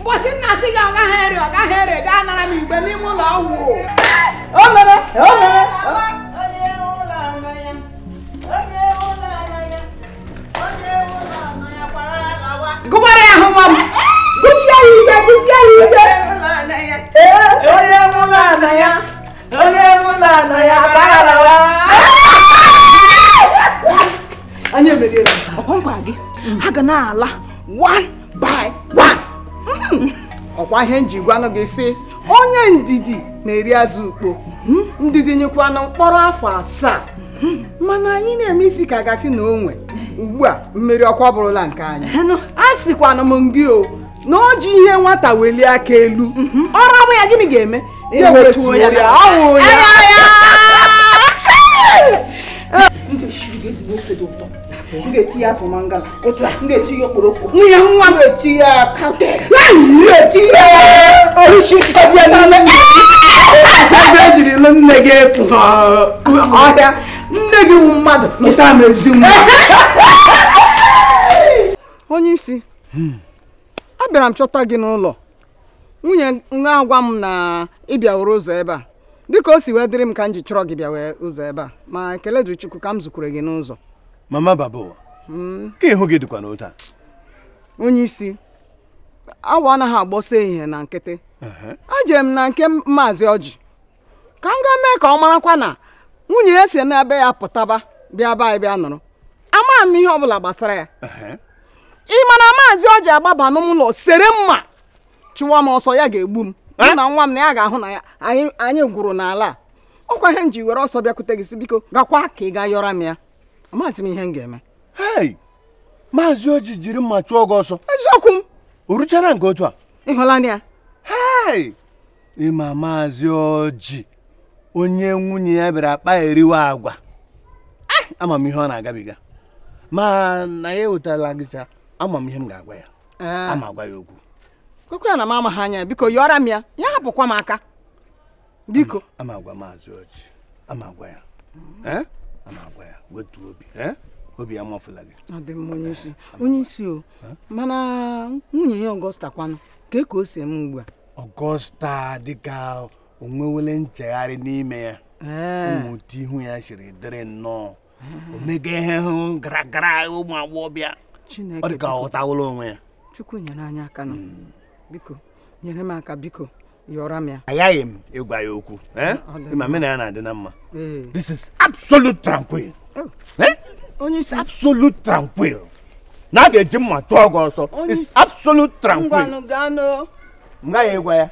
Bosi na si ga here ga nara mi igbe ni mu lo wo. O mere. Gubare ahụ nwa m. Gusia ide. Onye mụla na ya baralawa. Anya emeriela. Ọkwa ngwa gị. Ha ga na-ala one by one. Ọkwa ihe nji gwanụ gị sị onye ndidi na-eri azụ ukpo. Ndidi nyekwanụ mkpọrọ afọ 7. Mana anyị na-eme isi ka gasị na onwe. Ugbu a mmeri ọkwa bụrụla nke anyị. A sịkwanụ m gị o na o ji ihe nwata welie aka elu. Ọrụ abụ ya gịnị ga-eme? Ya wetuo ya. Ọwụ ya. Ngeti ya so mangala. Otu a ngeti ya okporoko. Nwunye nwa m eti ya kate. Ngeti ya orishi kodi na na. Sabe jiri lo nne gị efu. Ọhịa nne gị wu mmadụ lụta m ezum. Onye isi. Abịara m chọta gị n'ụlọ. Nwunye na-agwa m na ịbịa were ụzọ ebe a. Dịka o si wee dịrị m ka m ji chọrọ gị bịa wee ụzọ ebe a. Ma ekele dịrị Chukwu ka m zukwere gị n'ụzọ. Mama Babu, ka ịhụ gị dịkwa n'ụta? Onye isi, awa anaghị agbọsa ihe na nkịtị. Ajere m na nke Maazị Ọjị ka m gaa mee ka ọ marakwa na nwunye ya si n'ebe ya pụtaba bịa ba bịa nọrọ. Ama m ihe ọ bụla gbasara ya. Ị ma na Maazị Ọjị agbaba n'ụlọ sere mma chụwa m ọsọ ya ga-egbu m. Na nwa m na ya ga-ahụ na ya anyị gwụrụ n'ala. Ọkwa ihe m ji were ọsọ bịakwute gị si biko gakwa ka ị gaa yọrọ m ya. Amaghịzi m ihe m ga-eme. Hey! Maazị Ọjị jiri mma chụọ gị ọsọ. Eziokwu m. O ruchara nke otu a? Ịhụla ya? Hey! Ịma Maazị Ọjị onye nwunye ya bịara akpa eriwe agwa. Ama m ihe ọ na-agabiga. Ma na ya ewetala gị cha, ama m ihe m ga-agwa ya. Ama agwa ya okwu. Kwekwe ya na m amaghị anya biko yọrọ m ya. Ya hapụkwa m aka. Biko. Ama agwa Maazị Ọjị. Ama agwa ya. Ama agwa ya. Wetu obi. Obi amafula gị. Ọ dị m onye isi. Onye isi o. Mana nwunye ya Augusta kwanụ ka o si eme ugbu a. Augusta dịka onwewele nchegharị n'ime ya. Ụmụtụ ihu ya siri dịrị nnọọ. Omega ihe hụ gara ụmụ agbọbịa. Ọ dịka ọ ghọtawụla onwe ya. Chukwu nyere anyị aka nọ. Biko nyere m aka biko yọrọ m ya. Agaghị m ịgwa ya okwu. Ịma mena ya na-adị na mma. This is absolute tranquil. Onye isi absolute tranquil. Na a ga-eji mma chụọ gị ọsọ. It's absolute tranquil. Ngwanụ gaanụ. M gaghị ịgwa ya.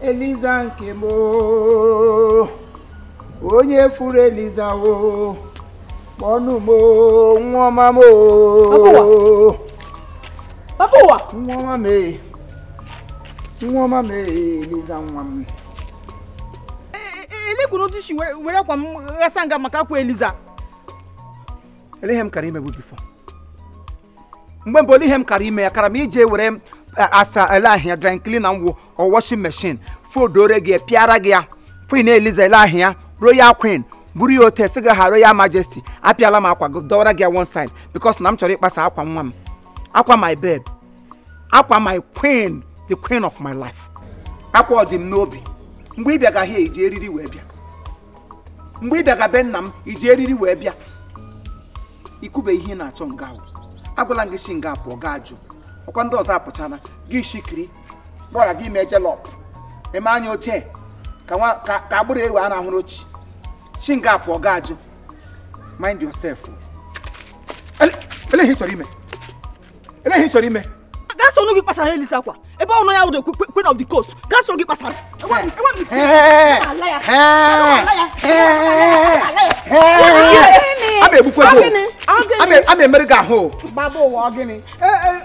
Eliza nke mo onye furu Eliza o kpọnụ mo nwa ọma mo Papuwa nwa ọma me Eliza nwa m kwuru dị shi were kwa m ghasa nga maka akwa Eliza. Ele hem kara ime bụ before. Mgbe mbụ ihe m kara ime ya kara m ije were asa ele ahịa dry cleaner m or washing machine fodore gị pịara gị ya Queen Eliza ele ahịa Royal Queen buru ya ote sị gị ha Royal Majesty apịala m akwa gị dọwara gị one side because na m chọrọ ịkpasa akwa nwa m akwa my babe akwa my queen, the queen of my life. Akwa dị m n'obi mgbe ị bịaga hie ije eriri wee bịa mgbe ị bịaga be nna m ije eriri wee bịa ikube ihe na-achọ nga ahụ agwala gị si nga pụọ ga ajụ ọkwa ndị ọzọ apụchana gị shikiri gbọra gị mee jelọp eme anya oche ka agbụrụ ewe a na-ahụrụ ochi shinga pụọ ga ajụ mind yourself eleghị chọrọ ime gaa soro gị kpasara Elisa kwa ebe ọ nọ ya wụrụ queen of the coast gaa soro gị kpasara a na-egbukwa ego a na-emere gị ahụ gbaba ụwa ọgịnị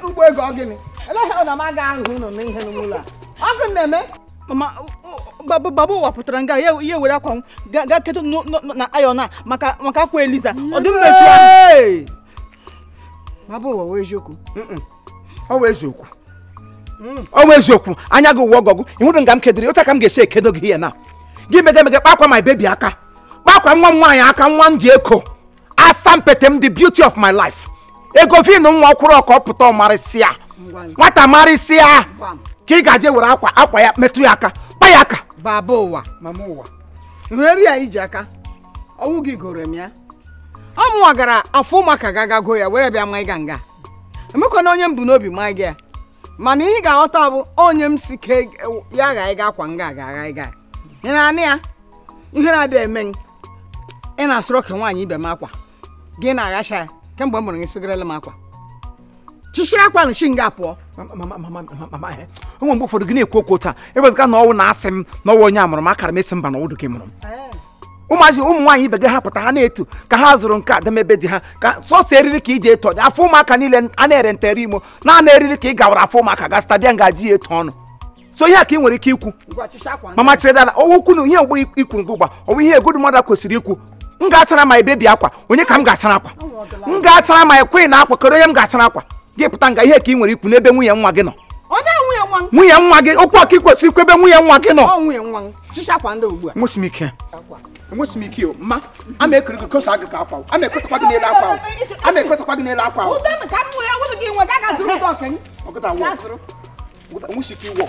ugbo ego ọgịnị eleghị na m aga ahụ ụnụ n'ihe n'ụlọ a ọgụ na-eme baba ụwa pụtara nga ya were akwa ga kedo na ayona maka akwa Elisa ọ dị mma etu ahụ baba ụwa wee eziokwu ọ wee eziokwu anya gị ụwa ọgọgụ ịhụrụ nga m kedịrị otu aka m ga-esi ekedo gị ihe na gị mege kpakwa my baby aka kpakwa nwa m nwaanyị aka nwa m ji eko asampete m the beauty of my life ego vin nwa ọkwụrụ ọka ọpụta ọmarịsịa nwata marịsịa ka ị ga-eje were akwa ya metụ ya aka kpa ya aka baba ụwa mama ụwa nri ya iji aka ọnwụ gị goro m ya ọmụnwa gara afọ ụmụaka gagago ya were bịa ma ịga nga emekwana onye m bụ n'obi ma gị ya mana ihe ga-aghọta bụ onye m si ke ya ga ịga akwa nga ga-agha ịga ị na-anị ya ihe na-adị eme ị na-asụrụ ka nwaanyị ibe m akwa gị na-aghacha ya kemgbe m mụrụ gị sịgịrịla m akwa chichiri akwa na chi nga pụọ ụmụ mgbe ụfọdụ gị na-ekwu okwu taa ebeziga na ọnwụ na-asị m na ọnwụ onye a mụrụ m akara m esi mba na ọwụdụ gị mụrụ m ụmụazị ụmụ nwaanyị ibe gị ha pụta ha na-etu ka ha zụrụ nke ademebe di ha ka sọsọ eriri ka iji eto afọ ụmụaka niile a na-ere ntere imo na eriri ka ị gawara afọ ụmụaka ga zụta bịa ngaji ya eto ọnụ so ihe a ka ị nwere ike ikwu mama chiredala okwu na ihe ogbo ikwuru gị gba ọ bụ ihe egodu mmadụ kwesịrị ikwu m ga-asara ma bebi akwa onye ka m ga-asara akwa m ga-asara ma ekweghị na akwa kedu onye m ga-asara akwa gị pụta nga ihe ka ị nwere ikwu n'ebe nwunye nwa gị nọ nwunye nwa gị okwu ọka ị kwesịrị ikwu ebe nwunye nwa gị nọ enwesi m ike ma a ma-ekiri gị kosa gị ka akwa a ma-ekosakwa gị n'elu akwa a ma-ekosakwa gị n'elu akwa nwesi ike iwọ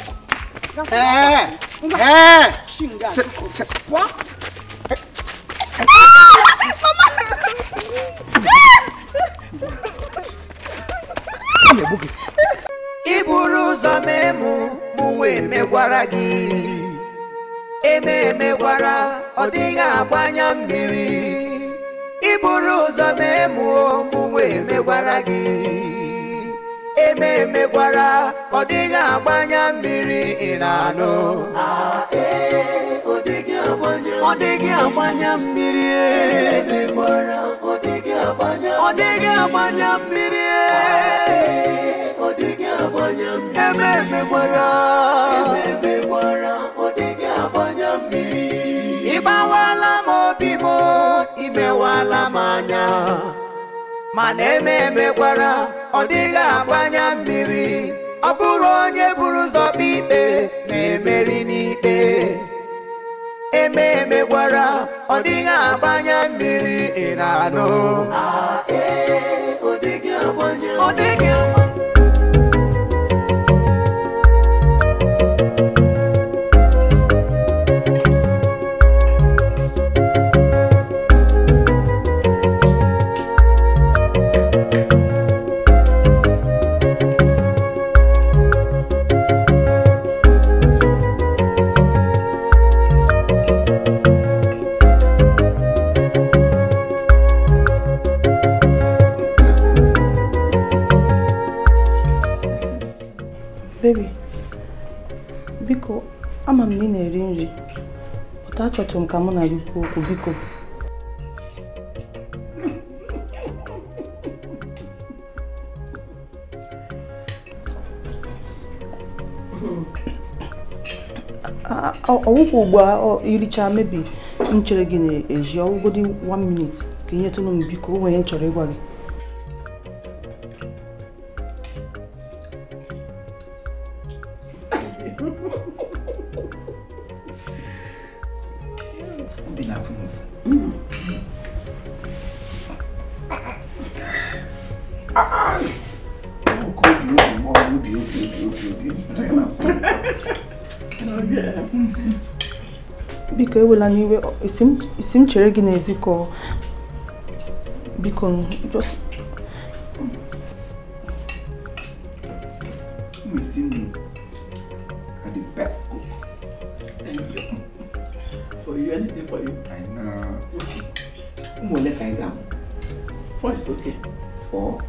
iburu ụzọ memu mụnwe megwara gị emegwara ọ dịghị agbanya mmiri iburu ụzọ memu mụnwe megwara gị emegwara ọ dịghị agbanya mmiri ị na-anụ ọ dịghị agbanya mmiri emegwara ọ dịghị agbanya mmiri emegwara ọ dịghị agbanya mmiri ịgbawala m obi m imewala m anya mana emegwara ọ dịghị agbanya mmiri ọ bụrụ onye buru ụzọ kpee ikpe na-emeri n'ikpe emegwara ọ dịghị agbanya mmiri ị na-anụ ọ dịghị agbanya Baby, biko, ama m na ị na-eri nri. Ọta achọtụ m ka mụ na gị kwuo okwu biko. Ọwụkwụ ugbu a iricha mebi m chere gị na-eji ọwụgodi 1 minute ka ihe tụnụ m biko o nwere nchọrọ ịgwa gị. Biko ewela n'iwe isi m chere gị n'ezi ka biko just do anything for you. I know. More like I am. 4 is okay. 4?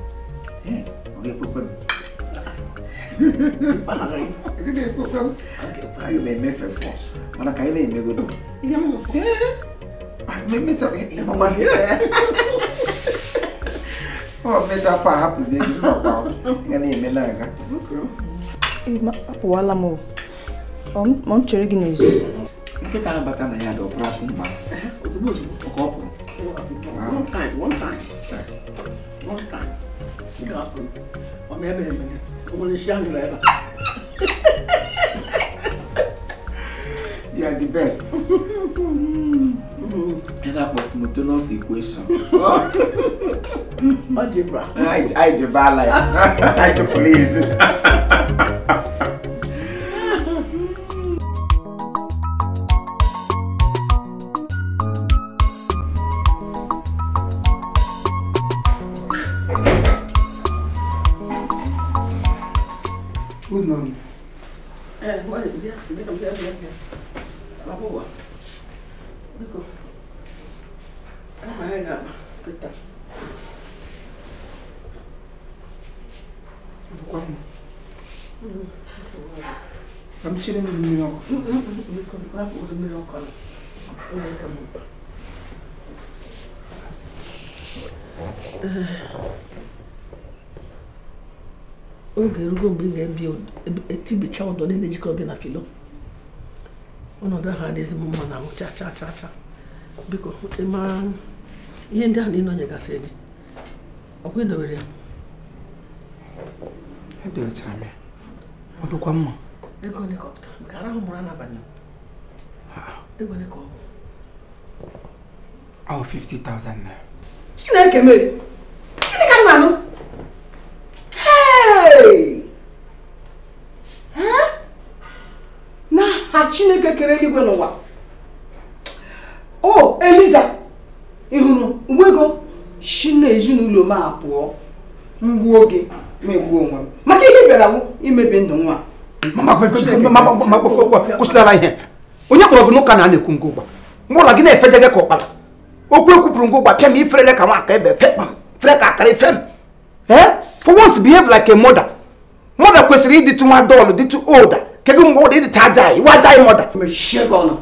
Yeah. Okay, problem. Okay, I may make 4. When I can't make good. Me talk. Oh, better for happens. You know, me like. Apụwala m. Ọ m chere gị n'ezi. Nkịta abata na ya dị ọbụla afọ mba. ozugbo Ọkọ ọpụrụ. One time. Ị ga-apụ. Ọ na-ebe eme. Ọ nwere isi ahụ ebe. You are the best. And that was monotonous equation. Algebra. Algebra like. I please. Good morning. What is it? Babu, Nico. I got good time. I'm sitting in New York. We could have with a million color. Oge rugo mgbe ị ga-ebi etibicha ụdọ niile jikọrọ gị na filo ọnọdụ ahụ adịghịzi m mma na ahụ cha biko ịma ihe ndị ahụ niile onyegasịrị gị ọkwa idobere ya edowechara m ya ọ dịkwa mma ego ole ka ọ pụtara nke arahụ mụrụ n'abalị ego ole ka ọ bụ 50,000 naira. Chineke mere gịnị ka m na-anụ na ha Chineke kere eluigwe n'ụwa. O Eliza ịhụrụ uwe ego si n'ezinụlọ m apụọ mgbu oge megbuo onwe m maka ihe bịara imebi ndụ nwa. Mama kwụsịlara ihe onye kpọrọ gị n'ụka na na-ekwu nke ụgba mgbe ụlọ gị na-efeje gị ka ọkpara okwu ekwupụrụ nke ụgba pịa ma iferele ka nwa aka ebe fere ka akara ife m. For once behave like a mother. Mother kwesịrị ịdịtụ nwa dọọlụ dịtụ older kegị mgbe ụda ịdịta aja iwe aja mother. Mechie gị ọnụ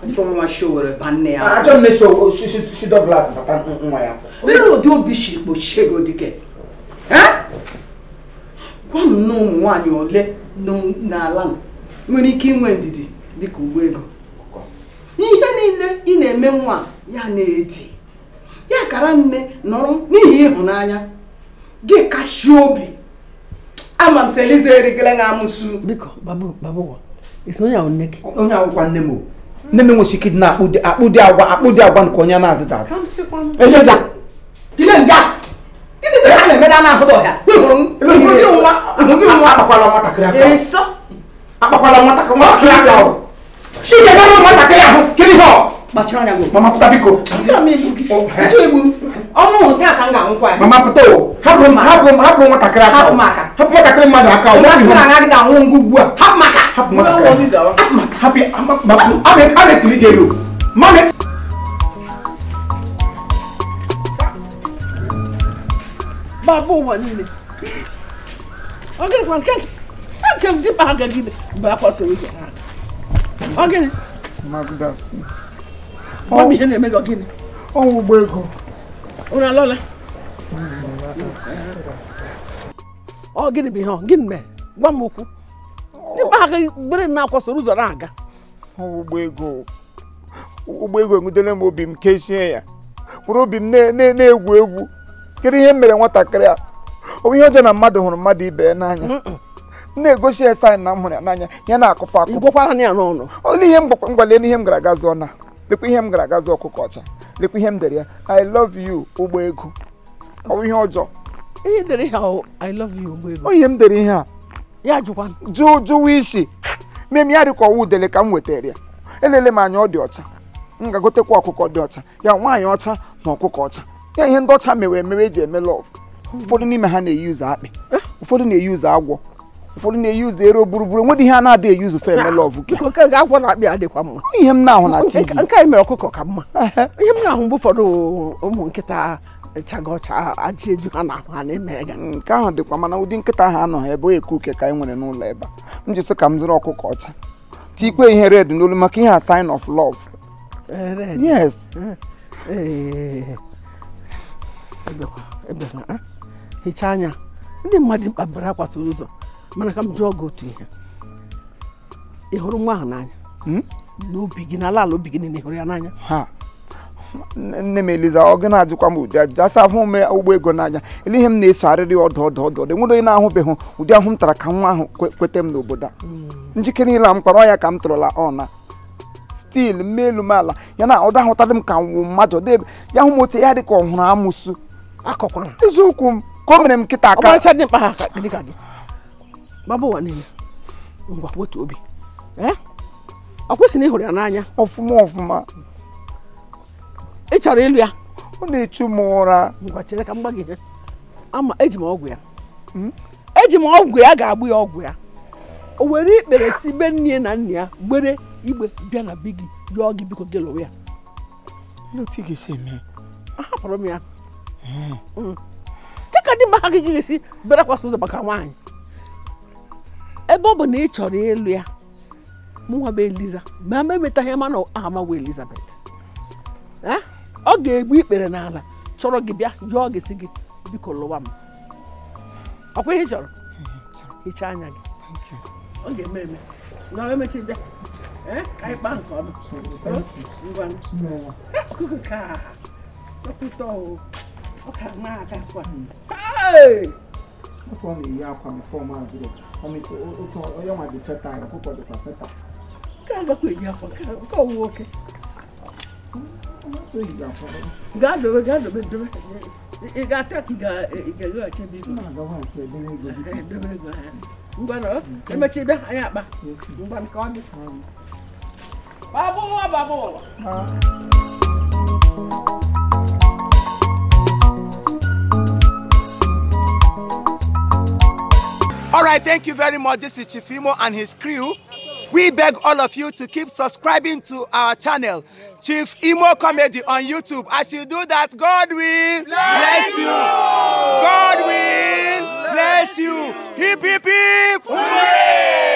achọ nwa showere ba nne ya. Achọ m na-eso shido glass bata nwa ya. Ndị ụdị obi shiri kpochie gị dike. Gwa m na ụmụ nwaanyị ole n'ala nwere ike inwe ndidi dịka ugbo ego. Ihe niile ị na-eme nwa ya na-edi ya kara nne nọrọ n'ihi ịhụnanya gị kashi obi ama m Eliza erigala nga amụsụ. Biko babu isi onye ahụ nne gị onye akwụkwọ nne m nne m nwere ike na-akpụ dị agwa nke onye na-azụta azụ. Eliza pile nga gịnị mere ha na-eme na ahụda ọhịa akpakwala nwatakịrị aka eso akpakwala nwatakịrị aka ahụ ike gara nwatakịrị ahụ kiri ihe ọ gbachara anya gị mama pụta biko achọrọ m igbu gị achọrọ igbu m ọnụ ụdị a ka m ga-anwụkwa ya. mama pụta o hapụ nwatakịrị aka hapụ m aka hapụ nwatakịrị mmadụ aka ọ gasị na anya gị na-anwụ ngụ ugbu a hapụ m aka hapụ nwatakịrị a na-ekiri gị elu mama babu ụwa niile ọ gịnị kwa nke m dịkpa aga gị mgbe akwasịrị ụzọ n'aka ọ gịnị gwa m ihe na-eme gị gịnị ọnwụ ụgbọ ego ụra alọla ọ gịnị bụ ihe ọ gịnị mere gwa m okwu dịkpa aga gbere na-akwasịrị ụzọ na-aga ọnwụ ụgbọ ego enwudele m obi m kechie ya kwụrụ obi m na-egwu egwu kedu ihe mere nwatakịrị a ọ bụ ihe ọjọọ na mmadụ hụrụ mmadụ ibe ya n'anya m na-egosi ya saịn na m hụrụ ya n'anya ya na-akụpụ akụpụ ịgwakwara ya n'ọnụ ole ihe ngwale n'ihe m gara aga zụọ na lekwa ihe m gara aga zụọ ọkụkọ ọcha lekwa ihe m dere ya I love you ụgbọ ego ọ bụ ihe ọjọọ ihe dere ihe I love you ụgbọ ego onye m dere ihe a ya jụkwa jụwa isi mem ya dịka ọwụ udele ka m wetara ya elele m anya ọ dị ọcha m ga-gotekwa ọkụkọ dị ọcha ya nwaanyị ọcha na ọkụkọ ọcha ya ihe ndị ọcha mewe emewe eji eme lọv ụfọdụ n'ime ha na-eyuzu akpị ụfọdụ na-eyuzu agwọ ụfọdụ na-eyuzu ero gburugburu nwedị ihe a na-adịghị eyuzu fe eme lọvụ ke Nke ga-agwa na akpịa adịkwa mma. ihe m na-ahụ na TV Nke anyị mere ọkụkọ ka mma. Ihe m na-ahụ bụ ụfọdụ ụmụ nkịta chaga ọcha ajị eju ha na-ahụ ha na-eme ga. nke ahụ dịkwa mana ụdị nkịta ahụ anọghị ebe eke uke ka anyị nwere n'ụlọ ebe a m ji sị ka m zụrụ ọkụkọ ọcha tikwe ihe red n'olu maka ihe a sign of love yes hichaa anya ndị mmadụ mkpabara akwasoro ụzọ mana ka m jụọ gị otu ihe ị hụrụ nwa ahụ n'anya n'obi gị n'ala ala obi gị niile hụrụ ya n'anya ha nne m Eliza ọ gị na-ajụkwa m ụdị ajụjụ asa ahụ m ụgbọ ego n'anya ele ihe m na-eso arịrị ọdụ enwedo onye na-ahụbeghị ụdị ahụ m tara ka nwa ahụ kweta m n'obodo a njikere ile m kpọrọ ya ka m tụrụla ọna stil mmelu m ala ya na ọdụ ahụtadị m ka nwụ mmadụ debe ya hụ m otu ya dị ka ọ hụrụ amụsụ akọkwana eziokwu m ka o mere m nkịta aka ọmarịcha dị mkpa ha dị ka gị gbaba ụwa niile ngwa wetu obi ọ kwesịrị ịhụrụ ya n'anya ọfụma ị chọrọ ịlụ ya ọ na-echu m ụra ngwa chere ka m gba gị ihe ama eji m ọgwụ ya ga-agbụ ya ọgwụ ya o were ikpere si be nne na nna ya gbere igbe bịa na be gị yọọ gị biko gị lụwa ya otu ị ga-esi eme ahapụrụ m ya dịka dị mma ha gị ga-esi bere kwasị ụzọ maka nwaanyị ebe ọ bụ na ị chọrọ ịlụ ya mụnwa bụ Eliza ma ma emetaghị ma na aha ma bụ Elizabeth ọ ga-egbu ikpere n'ala chọrọ gị bịa yọọ gị si gị biko lụwa m ọkwa ihe ị chọrọ hichaa anya gị ọ ga-eme eme na emechi bịa ka anyị kpaa nke ọma ọkụkụ ka ọkụtọ ọ ka na-aga akwa afọ na-eyi akwa bifọ maazị onye nwa dị feta ọkụkọ dịkwa feta ka agakwa eyi akwa nke ọwụwa oke gaa dobe ị ga-ata ka ị ga-egoghachi ebe ego dobe ego ha ngwa na emechi bịa anyị akpa ngwa ka ọ dị baba ụwa All right, thank you very much. This is Chief Imo and his crew. We beg all of you to keep subscribing to our channel, Chief Imo Comedy on YouTube. As you do that, God will bless you. God will bless you. Hip, hip, hip. Hooray!